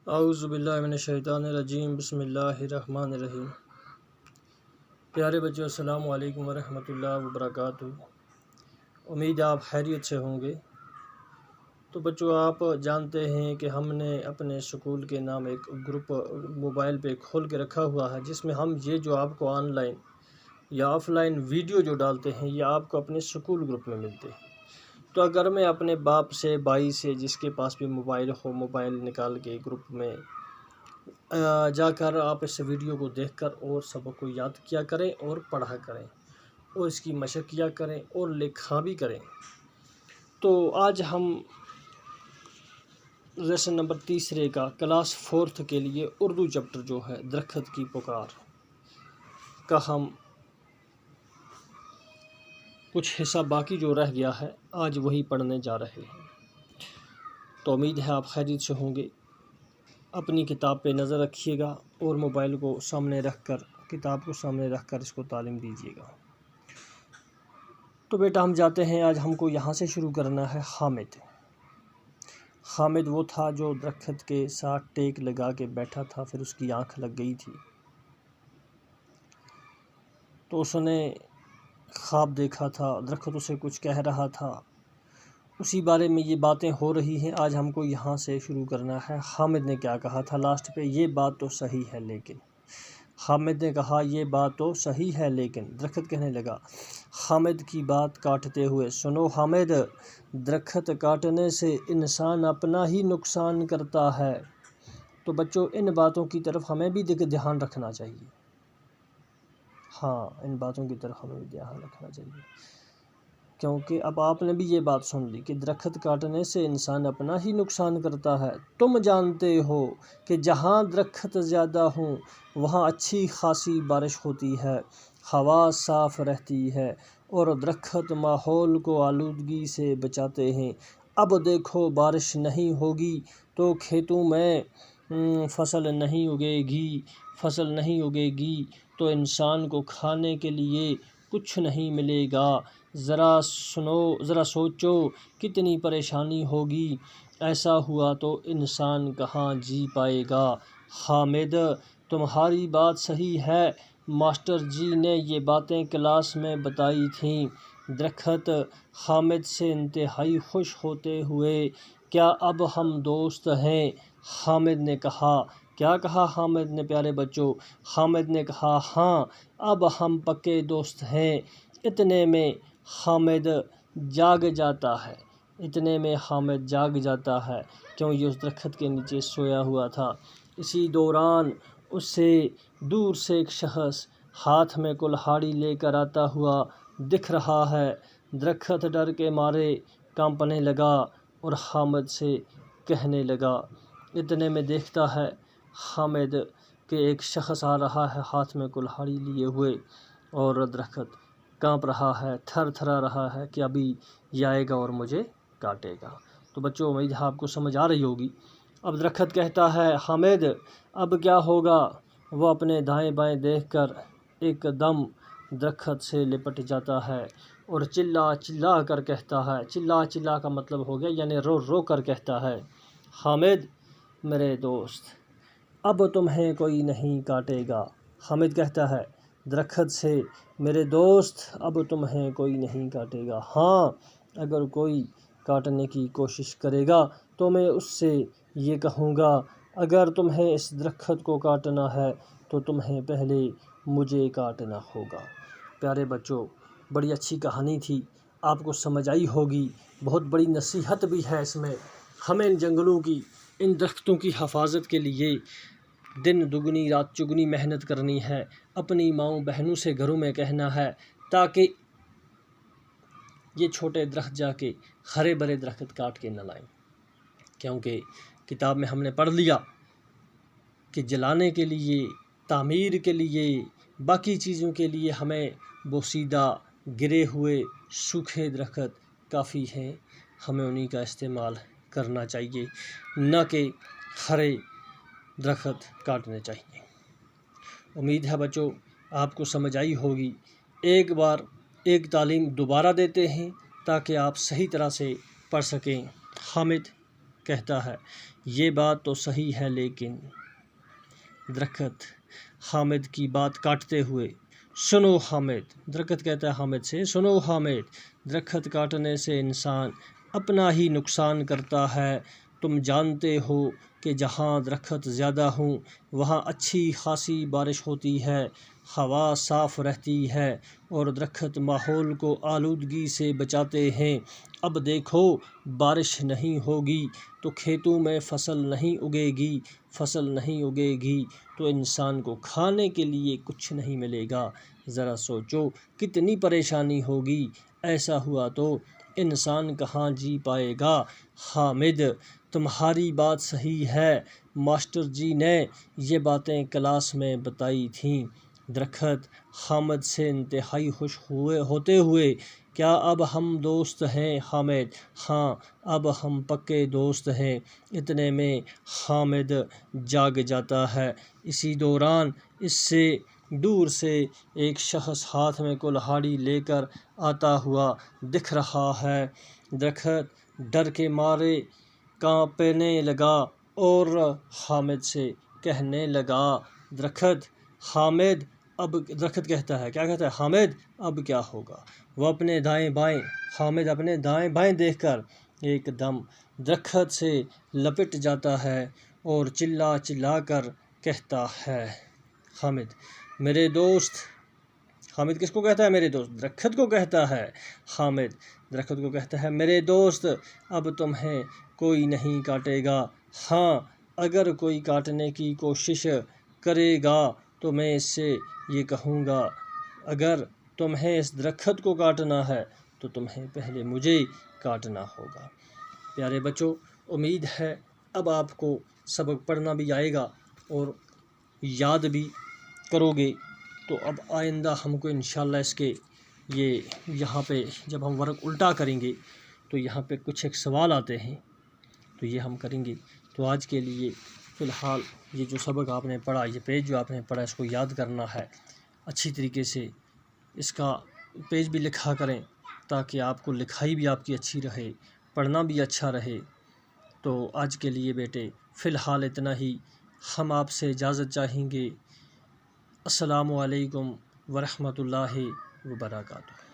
اعوذ باللہ من الشیطان الرجیم، بسم اللہ الرحمن الرحیم۔ پیارے بچوں، السلام علیکم ورحمۃ اللہ وبرکاتہ۔ امید آپ خیریت سے ہوں گے۔ تو بچوں، آپ جانتے ہیں کہ ہم نے اپنے اسکول کے نام ایک گروپ موبائل پہ کھول کے رکھا ہوا ہے، جس میں ہم یہ جو آپ کو آن لائن یا آف لائن ویڈیو جو ڈالتے ہیں، یہ آپ کو اپنے اسکول گروپ میں ملتے ہیں۔ تو اگر میں اپنے باپ سے، بھائی سے، جس کے پاس بھی موبائل ہو، موبائل نکال کے گروپ میں جا کر آپ اس ویڈیو کو دیکھ کر اور سبق کو یاد کیا کریں اور پڑھا کریں اور اس کی مشق کیا کریں اور لکھا بھی کریں۔ تو آج ہم لیسن نمبر 3 کا کلاس 4 کے لیے اردو چیپٹر جو ہے درخت کی پکار کا ہم کچھ حصہ باقی جو رہ گیا ہے آج وہی پڑھنے جا رہے ہیں۔ تو امید ہے آپ خیریت سے ہوں گے۔ اپنی کتاب پہ نظر رکھیے گا اور موبائل کو سامنے رکھ کر، کتاب کو سامنے رکھ کر اس کو تعلیم دیجیے گا۔ تو بیٹا ہم جاتے ہیں، آج ہم کو یہاں سے شروع کرنا ہے۔ حامد حامد وہ تھا جو درخت کے ساتھ ٹیک لگا کے بیٹھا تھا، پھر اس کی آنکھ لگ گئی تھی تو اس نے خواب دیکھا تھا، درخت اسے کچھ کہہ رہا تھا، اسی بارے میں یہ باتیں ہو رہی ہیں۔ آج ہم کو یہاں سے شروع کرنا ہے۔ حامد نے کیا کہا تھا لاسٹ پہ؟ یہ بات تو صحیح ہے لیکن۔ حامد نے کہا یہ بات تو صحیح ہے لیکن۔ درخت کہنے لگا حامد کی بات کاٹتے ہوئے، سنو حامد، درخت کاٹنے سے انسان اپنا ہی نقصان کرتا ہے۔ تو بچوں، ان باتوں کی طرف ہمیں بھی دھیان رکھنا چاہیے۔ ہاں، ان باتوں کی طرف ہمیں بھی دھیان رکھنا چاہیے، کیونکہ اب آپ نے بھی یہ بات سن لی کہ درخت کاٹنے سے انسان اپنا ہی نقصان کرتا ہے۔ تم جانتے ہو کہ جہاں درخت زیادہ ہوں وہاں اچھی خاصی بارش ہوتی ہے، ہوا صاف رہتی ہے اور درخت ماحول کو آلودگی سے بچاتے ہیں۔ اب دیکھو، بارش نہیں ہوگی تو کھیتوں میں فصل نہیں اگے گی تو انسان کو کھانے کے لیے کچھ نہیں ملے گا۔ ذرا سوچو کتنی پریشانی ہوگی، ایسا ہوا تو انسان کہاں جی پائے گا۔ حامد، تمہاری بات صحیح ہے، ماسٹر جی نے یہ باتیں کلاس میں بتائی تھیں۔ درخت حامد سے انتہائی خوش ہوتے ہوئے، کیا اب ہم دوست ہیں؟ حامد نے کہا۔ کیا کہا حامد نے پیارے بچوں؟ حامد نے کہا ہاں، اب ہم پکے دوست ہیں۔ اتنے میں حامد جاگ جاتا ہے کیوں یہ اس درخت کے نیچے سویا ہوا تھا۔ اسی دوران اس سے دور سے ایک شخص ہاتھ میں کلہاڑی لے کر آتا ہوا دکھ رہا ہے۔ درخت ڈر کے مارے کانپنے لگا اور حامد سے کہنے لگا، اتنے میں دیکھتا ہے حامد کہ ایک شخص آ رہا ہے ہاتھ میں کلہاڑی لیے ہوئے، اور درخت کانپ رہا ہے، تھر تھرا رہا ہے کہ ابھی یہ آئے گا اور مجھے کاٹے گا۔ تو بچوں، امید ہے آپ کو سمجھ آ رہی ہوگی۔ اب درخت کہتا ہے حامد اب کیا ہوگا؟ وہ اپنے دائیں بائیں دیکھ کر ایک دم درخت سے لپٹ جاتا ہے اور چلا چلا کر کہتا ہے، چلا کا مطلب ہو گیا یعنی رو رو کر کہتا ہے، حامد میرے دوست، اب تمہیں کوئی نہیں کاٹے گا۔ حامد کہتا ہے درخت سے، میرے دوست اب تمہیں کوئی نہیں کاٹے گا۔ ہاں، اگر کوئی کاٹنے کی کوشش کرے گا تو میں اس سے یہ کہوں گا، اگر تمہیں اس درخت کو کاٹنا ہے تو تمہیں پہلے مجھے کاٹنا ہوگا۔ پیارے بچوں، بڑی اچھی کہانی تھی، آپ کو سمجھ آئی ہوگی۔ بہت بڑی نصیحت بھی ہے اس میں۔ ہمیں ان جنگلوں کی، ان درختوں کی حفاظت کے لیے دن دگنی رات چگنی محنت کرنی ہے، اپنی ماؤں بہنوں سے گھروں میں کہنا ہے، تاکہ یہ چھوٹے درخت جا کے ہرے بھرے درخت کاٹ کے نہ لائیں۔ کیونکہ کتاب میں ہم نے پڑھ لیا کہ جلانے کے لیے، تعمیر کے لیے، باقی چیزوں کے لیے ہمیں بوسیدہ گرے ہوئے سوکھے درخت کافی ہیں، ہمیں انہی کا استعمال کرنا چاہیے، نہ کہ ہرے درخت کاٹنے چاہیے۔ امید ہے بچوں آپ کو سمجھ آئی ہوگی۔ ایک بار ایک تعلیم دوبارہ دیتے ہیں تاکہ آپ صحیح طرح سے پڑھ سکیں۔ حامد کہتا ہے یہ بات تو صحیح ہے لیکن درخت حامد کی بات کاٹتے ہوئے، سنو حامد، درخت کہتا ہے حامد سے، سنو حامد، درخت کاٹنے سے انسان اپنا ہی نقصان کرتا ہے۔ تم جانتے ہو کہ جہاں درخت زیادہ ہوں وہاں اچھی خاصی بارش ہوتی ہے، ہوا صاف رہتی ہے اور درخت ماحول کو آلودگی سے بچاتے ہیں۔ اب دیکھو بارش نہیں ہوگی تو کھیتوں میں فصل نہیں اگے گی، فصل نہیں اگے گی تو انسان کو کھانے کے لیے کچھ نہیں ملے گا۔ ذرا سوچو کتنی پریشانی ہوگی، ایسا ہوا تو انسان کہاں جی پائے گا۔ حامد تمہاری بات صحیح ہے، ماسٹر جی نے یہ باتیں کلاس میں بتائی تھیں۔ درخت حامد سے انتہائی خوش ہوتے ہوئے، کیا اب ہم دوست ہیں حامد؟ ہاں اب ہم پکے دوست ہیں۔ اتنے میں حامد جاگ جاتا ہے۔ اسی دوران اس سے دور سے ایک شخص ہاتھ میں کلہاڑی لے کر آتا ہوا دکھ رہا ہے۔ درخت ڈر کے مارے کانپنے لگا اور حامد سے کہنے لگا، درخت حامد اب، درخت کہتا ہے، کیا کہتا ہے؟ حامد اب کیا ہوگا؟ وہ اپنے دائیں بائیں، حامد اپنے دائیں بائیں دیکھ کر ایک دم درخت سے لپٹ جاتا ہے اور چلا چلا کر کہتا ہے، حامد میرے دوست، حامد کس کو کہتا ہے؟ میرے دوست، درخت کو کہتا ہے۔ حامد درخت کو کہتا ہے، میرے دوست اب تمہیں کوئی نہیں کاٹے گا، ہاں اگر کوئی کاٹنے کی کوشش کرے گا تو میں اس سے یہ کہوں گا، اگر تمہیں اس درخت کو کاٹنا ہے تو تمہیں پہلے مجھے کاٹنا ہوگا۔ پیارے بچوں، امید ہے اب آپ کو سبق پڑھنا بھی آئے گا اور یاد بھی کرو گے، تو اب آئندہ ہم کو انشاءاللہ اس کے یہاں پہ جب ہم ورق الٹا کریں گے تو یہاں پہ کچھ ایک سوال آتے ہیں تو یہ ہم کریں گے۔ تو آج کے لیے فی الحال یہ جو سبق آپ نے پڑھا، یہ پیج جو آپ نے پڑھا، اس کو یاد کرنا ہے اچھی طریقے سے، اس کا پیج بھی لکھا کریں تاکہ آپ کو لکھائی بھی آپ کی اچھی رہے، پڑھنا بھی اچھا رہے۔ تو آج کے لیے بیٹے فی الحال اتنا ہی، ہم آپ سے اجازت چاہیں گے۔ السلام علیکم ورحمۃ اللہ وبرکاتہ۔